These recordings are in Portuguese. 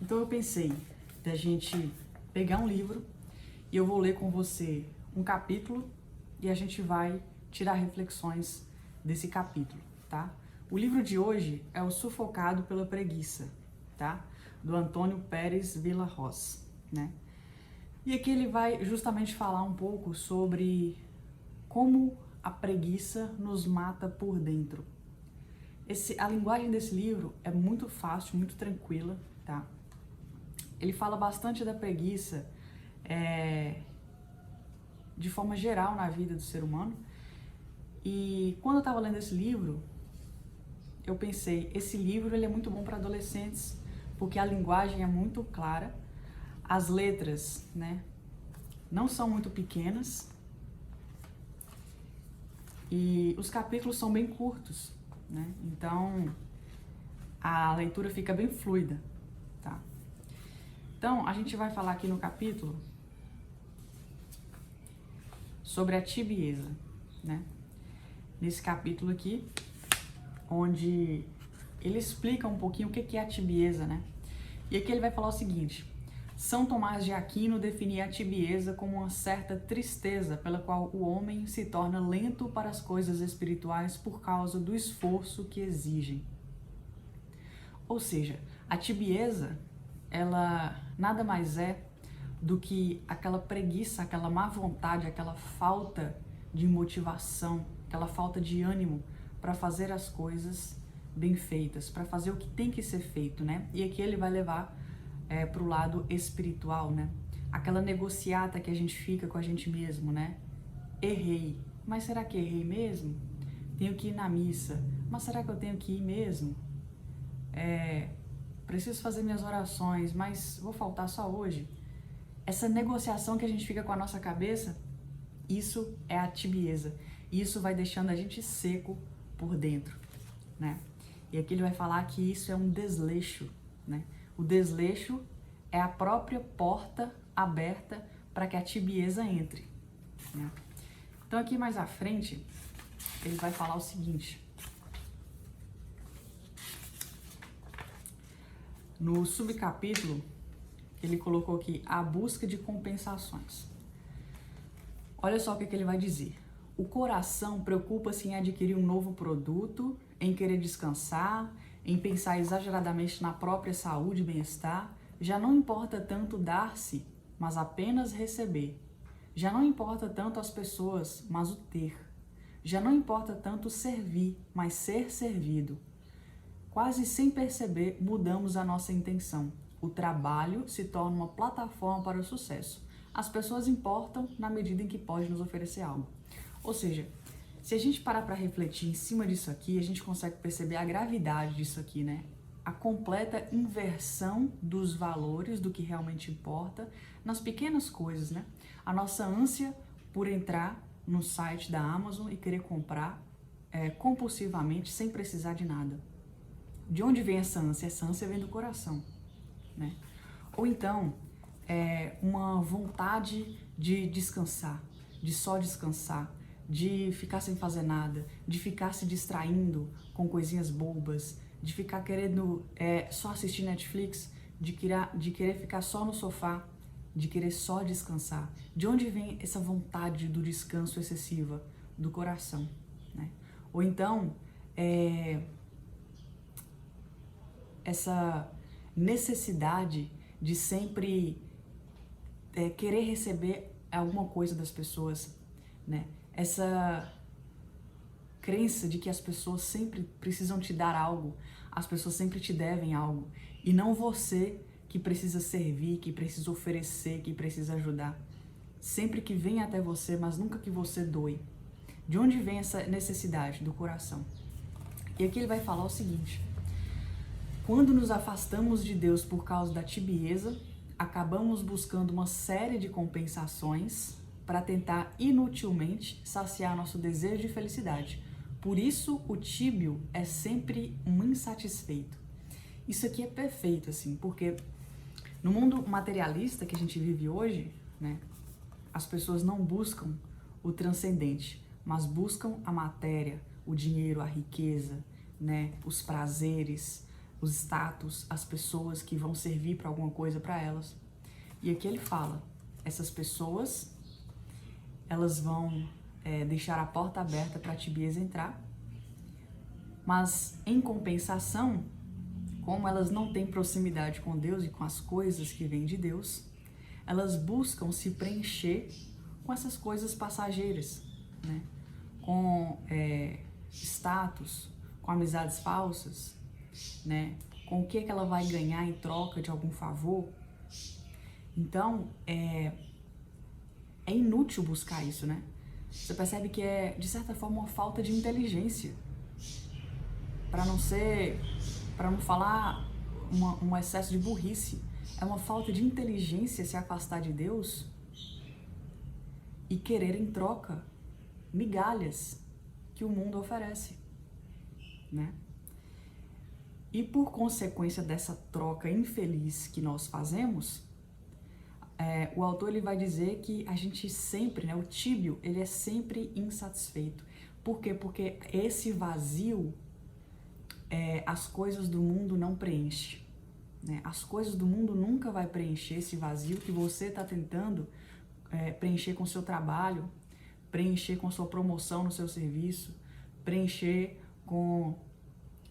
Então eu pensei da gente pegar um livro e eu vou ler com você um capítulo e a gente vai tirar reflexões desse capítulo, tá? O livro de hoje é O Sufocado pela Preguiça, tá? Do Antônio Pérez Vilarós, né? E aqui ele vai justamente falar um pouco sobre como a preguiça nos mata por dentro. A linguagem desse livro é muito fácil, muito tranquila, tá? Ele fala bastante da preguiça de forma geral na vida do ser humano. E quando eu estava lendo esse livro, eu pensei, esse livro ele é muito bom para adolescentes, porque a linguagem é muito clara, as letras, né, não são muito pequenas e os capítulos são bem curtos, né? Então a leitura fica bem fluida, tá? Então a gente vai falar aqui no capítulo sobre a tibieza, né? Nesse capítulo aqui, onde ele explica um pouquinho o que é a tibieza, né? E aqui ele vai falar o seguinte: São Tomás de Aquino definia a tibieza como uma certa tristeza pela qual o homem se torna lento para as coisas espirituais por causa do esforço que exigem. Ou seja, a tibieza, ela nada mais é do que aquela preguiça, aquela má vontade, aquela falta de motivação, aquela falta de ânimo para fazer as coisas bem feitas, para fazer o que tem que ser feito, né? E aqui ele vai levar para o lado espiritual, né? Aquela negociata que a gente fica com a gente mesmo, né? Errei, mas será que errei mesmo? Tenho que ir na missa, mas será que eu tenho que ir mesmo? Preciso fazer minhas orações, mas vou faltar só hoje? Essa negociação que a gente fica com a nossa cabeça, isso é a tibieza. Isso vai deixando a gente seco por dentro, né? E aqui ele vai falar que isso é um desleixo, né? O desleixo é a própria porta aberta para que a tibieza entre, né? Então aqui mais à frente, ele vai falar o seguinte. No subcapítulo, ele colocou aqui a busca de compensações. Olha só o que ele vai dizer. O coração preocupa-se em adquirir um novo produto, em querer descansar, em pensar exageradamente na própria saúde e bem-estar. Já não importa tanto dar-se, mas apenas receber. Já não importa tanto as pessoas, mas o ter. Já não importa tanto servir, mas ser servido. Quase sem perceber, mudamos a nossa intenção. O trabalho se torna uma plataforma para o sucesso. As pessoas importam na medida em que podem nos oferecer algo. Ou seja, se a gente parar para refletir em cima disso aqui, a gente consegue perceber a gravidade disso aqui, né? A completa inversão dos valores, do que realmente importa, nas pequenas coisas, né? A nossa ânsia por entrar no site da Amazon e querer comprar compulsivamente, sem precisar de nada. De onde vem essa ânsia? Essa ânsia vem do coração, né? Ou então, uma vontade de descansar, de só descansar, de ficar sem fazer nada, de ficar se distraindo com coisinhas bobas, de ficar querendo só assistir Netflix, de querer ficar só no sofá, de querer só descansar. De onde vem essa vontade do descanso excessiva? Do coração, né? Ou então, essa necessidade de sempre querer receber alguma coisa das pessoas, né? Essa crença de que as pessoas sempre precisam te dar algo, as pessoas sempre te devem algo, e não você que precisa servir, que precisa oferecer, que precisa ajudar. Sempre que vem até você, mas nunca que você doe. De onde vem essa necessidade? Do coração. E aqui ele vai falar o seguinte: quando nos afastamos de Deus por causa da tibieza, acabamos buscando uma série de compensações para tentar inutilmente saciar nosso desejo de felicidade. Por isso, o tíbio é sempre um insatisfeito. Isso aqui é perfeito, assim, porque no mundo materialista que a gente vive hoje, né, as pessoas não buscam o transcendente, mas buscam a matéria, o dinheiro, a riqueza, né, os prazeres, os status, as pessoas que vão servir para alguma coisa para elas. E aqui ele fala, essas pessoas, elas vão deixar a porta aberta para Tibias entrar, mas em compensação, como elas não têm proximidade com Deus e com as coisas que vêm de Deus, elas buscam se preencher com essas coisas passageiras, né? Com status, com amizades falsas, né? Com o que ela vai ganhar em troca de algum favor. Então, é inútil buscar isso, né? Você percebe que é, de certa forma, uma falta de inteligência. Para não falar um excesso de burrice. É uma falta de inteligência se afastar de Deus e querer em troca migalhas que o mundo oferece, né? E por consequência dessa troca infeliz que nós fazemos, o autor ele vai dizer que a gente sempre, né, o tíbio, ele é sempre insatisfeito. Por quê? Porque esse vazio, as coisas do mundo não preenchem, né? As coisas do mundo nunca vai preencher esse vazio que você está tentando preencher com o seu trabalho, preencher com sua promoção no seu serviço, preencher com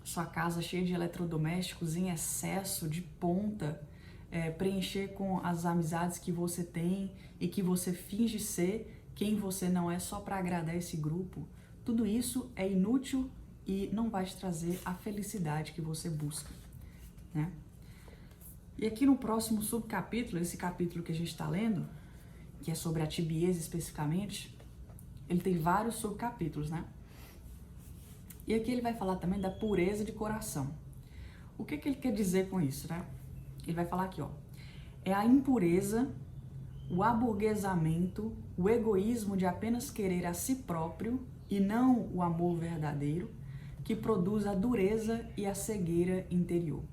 sua casa cheia de eletrodomésticos em excesso, de ponta, preencher com as amizades que você tem e que você finge ser quem você não é só para agradar esse grupo. Tudo isso é inútil e não vai te trazer a felicidade que você busca, né? E aqui no próximo subcapítulo, esse capítulo que a gente está lendo, que é sobre a tibieza especificamente, ele tem vários subcapítulos, né? E aqui ele vai falar também da pureza de coração. O que ele quer dizer com isso, né? Ele vai falar aqui, ó. É a impureza, o aburguesamento, o egoísmo de apenas querer a si próprio e não o amor verdadeiro, que produz a dureza e a cegueira interior.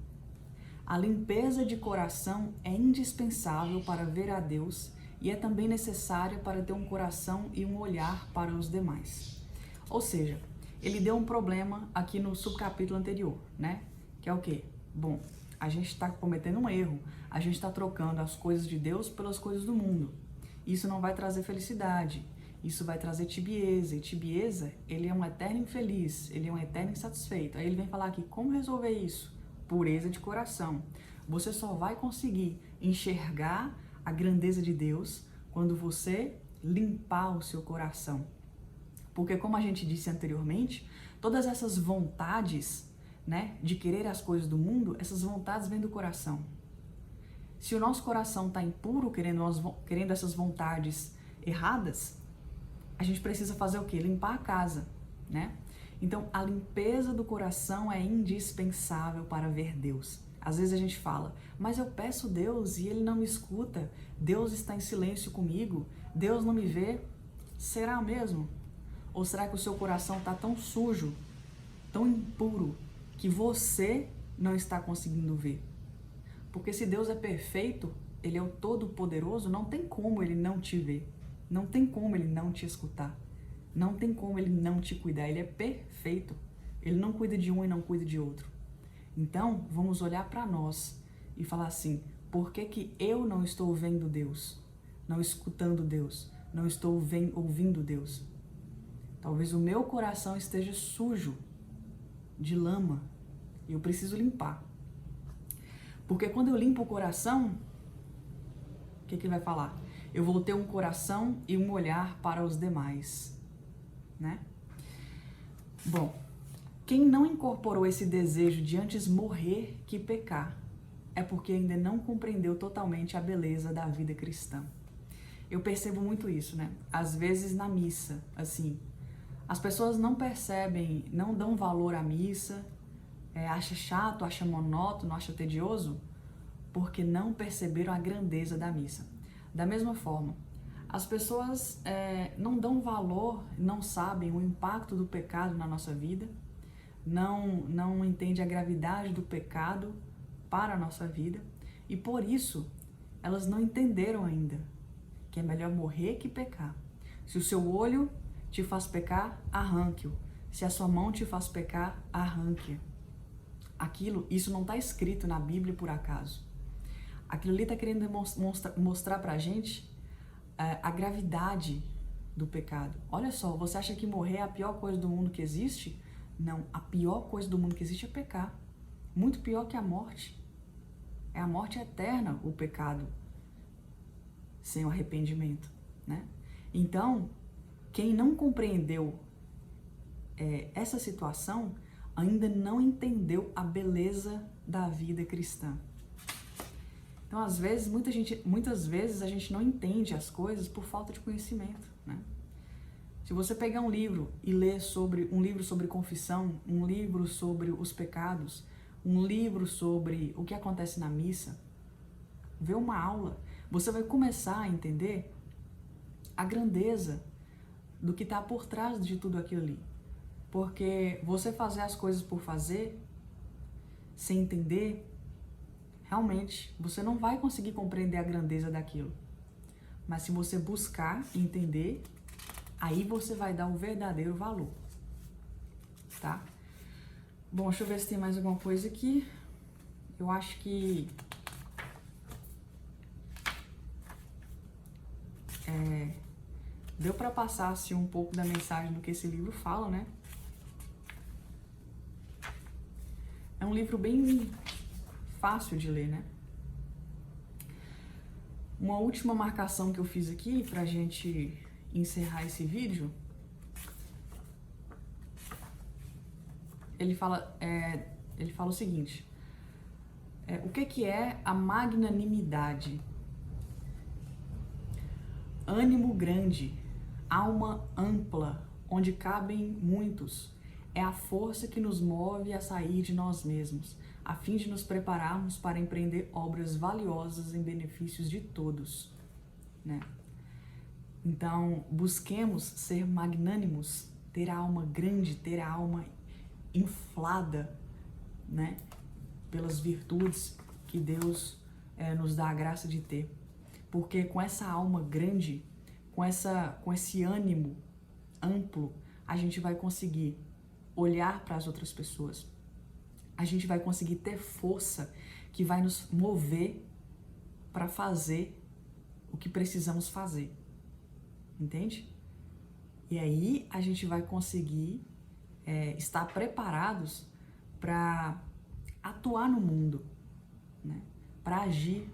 A limpeza de coração é indispensável para ver a Deus e é também necessária para ter um coração e um olhar para os demais. Ou seja, ele deu um problema aqui no subcapítulo anterior, né? Que é o quê? Bom, a gente está cometendo um erro, a gente está trocando as coisas de Deus pelas coisas do mundo. Isso não vai trazer felicidade, isso vai trazer tibieza, e tibieza, ele é um eterno infeliz, ele é um eterno insatisfeito. Aí ele vem falar aqui, como resolver isso? Pureza de coração. Você só vai conseguir enxergar a grandeza de Deus quando você limpar o seu coração. Porque como a gente disse anteriormente, todas essas vontades, né, de querer as coisas do mundo, essas vontades vêm do coração. Se o nosso coração está impuro, querendo essas vontades erradas, a gente precisa fazer o quê? Limpar a casa, né? Então, a limpeza do coração é indispensável para ver Deus. Às vezes a gente fala, mas eu peço Deus e Ele não me escuta, Deus está em silêncio comigo, Deus não me vê. Será mesmo? Ou será que o seu coração está tão sujo, tão impuro, que você não está conseguindo ver? Porque se Deus é perfeito, Ele é o Todo-Poderoso, não tem como Ele não te ver, não tem como Ele não te escutar, não tem como Ele não te cuidar. Ele é perfeito, Ele não cuida de um e não cuida de outro. Então, vamos olhar para nós e falar assim, por que que eu não estou vendo Deus, não escutando Deus, não estou ouvindo Deus? Talvez o meu coração esteja sujo de lama e eu preciso limpar. Porque quando eu limpo o coração, o que ele vai falar? Eu vou ter um coração e um olhar para os demais, né? Bom, quem não incorporou esse desejo de antes morrer que pecar, é porque ainda não compreendeu totalmente a beleza da vida cristã. Eu percebo muito isso, né? Às vezes na missa, assim, as pessoas não percebem, não dão valor à missa, acha chato, acha monótono, acha tedioso, porque não perceberam a grandeza da missa. Da mesma forma, as pessoas não dão valor, não sabem o impacto do pecado na nossa vida, não entendem a gravidade do pecado para a nossa vida, e por isso elas não entenderam ainda que é melhor morrer que pecar. Se o seu olho te faz pecar, arranque-o. Se a sua mão te faz pecar, arranque-a. isso não está escrito na Bíblia por acaso. Aquilo ali está querendo mostrar pra gente a gravidade do pecado. Olha só, você acha que morrer é a pior coisa do mundo que existe? Não, a pior coisa do mundo que existe é pecar. Muito pior que a morte. É a morte eterna, o pecado, sem o arrependimento, né? Então, quem não compreendeu essa situação ainda não entendeu a beleza da vida cristã. Então, às vezes, muitas vezes a gente não entende as coisas por falta de conhecimento, né? Se você pegar um livro e ler um livro sobre confissão, um livro sobre os pecados, um livro sobre o que acontece na missa, ver uma aula, você vai começar a entender a grandeza do que está por trás de tudo aquilo ali. Porque você fazer as coisas por fazer, sem entender, realmente você não vai conseguir compreender a grandeza daquilo. Mas se você buscar entender, aí você vai dar o verdadeiro valor, tá? Bom, deixa eu ver se tem mais alguma coisa aqui. Eu acho que deu para passar assim, um pouco da mensagem do que esse livro fala, né? É um livro bem fácil de ler, né? Uma última marcação que eu fiz aqui pra gente encerrar esse vídeo. Ele fala o seguinte: o que é a magnanimidade? Ânimo grande, alma ampla, onde cabem muitos, é a força que nos move a sair de nós mesmos, a fim de nos prepararmos para empreender obras valiosas em benefícios de todos, né? Então, busquemos ser magnânimos, ter a alma grande, ter a alma inflada, né, pelas virtudes que Deus nos dá a graça de ter. Porque com essa alma grande, com esse ânimo amplo, a gente vai conseguir olhar para as outras pessoas. A gente vai conseguir ter força que vai nos mover para fazer o que precisamos fazer. Entende? E aí a gente vai conseguir estar preparados para atuar no mundo, né? Para agir,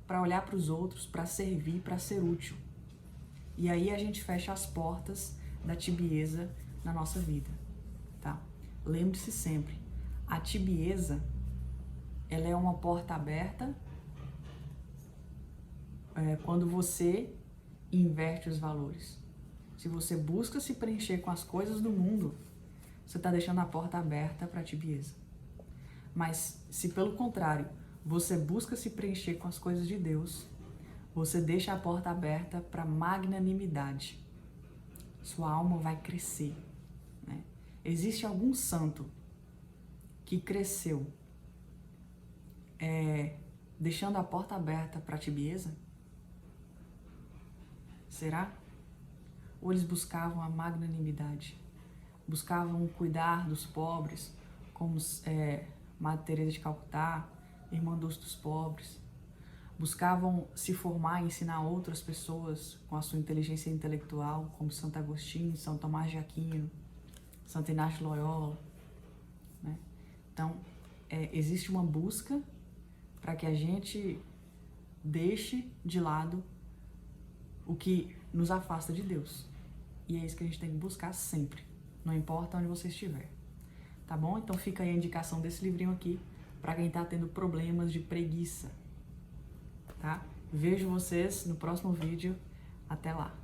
para olhar para os outros, para servir, para ser útil. E aí a gente fecha as portas da tibieza na nossa vida, tá? Lembre-se sempre, a tibieza, ela é uma porta aberta quando você inverte os valores. Se você busca se preencher com as coisas do mundo, você está deixando a porta aberta para a tibieza. Mas se pelo contrário, você busca se preencher com as coisas de Deus, você deixa a porta aberta para magnanimidade. Sua alma vai crescer, né? Existe algum santo que cresceu deixando a porta aberta para a tibieza? Será? Ou eles buscavam a magnanimidade? Buscavam cuidar dos pobres, como Madre Teresa de Calcutá, Irmã dos pobres. Buscavam se formar e ensinar outras pessoas com a sua inteligência intelectual, como Santo Agostinho, São Tomás de Aquino, Santo Inácio de Loyola, né? Então, existe uma busca para que a gente deixe de lado o que nos afasta de Deus. E é isso que a gente tem que buscar sempre, não importa onde você estiver. Tá bom? Então fica aí a indicação desse livrinho aqui para quem tá tendo problemas de preguiça, tá? Vejo vocês no próximo vídeo. Até lá!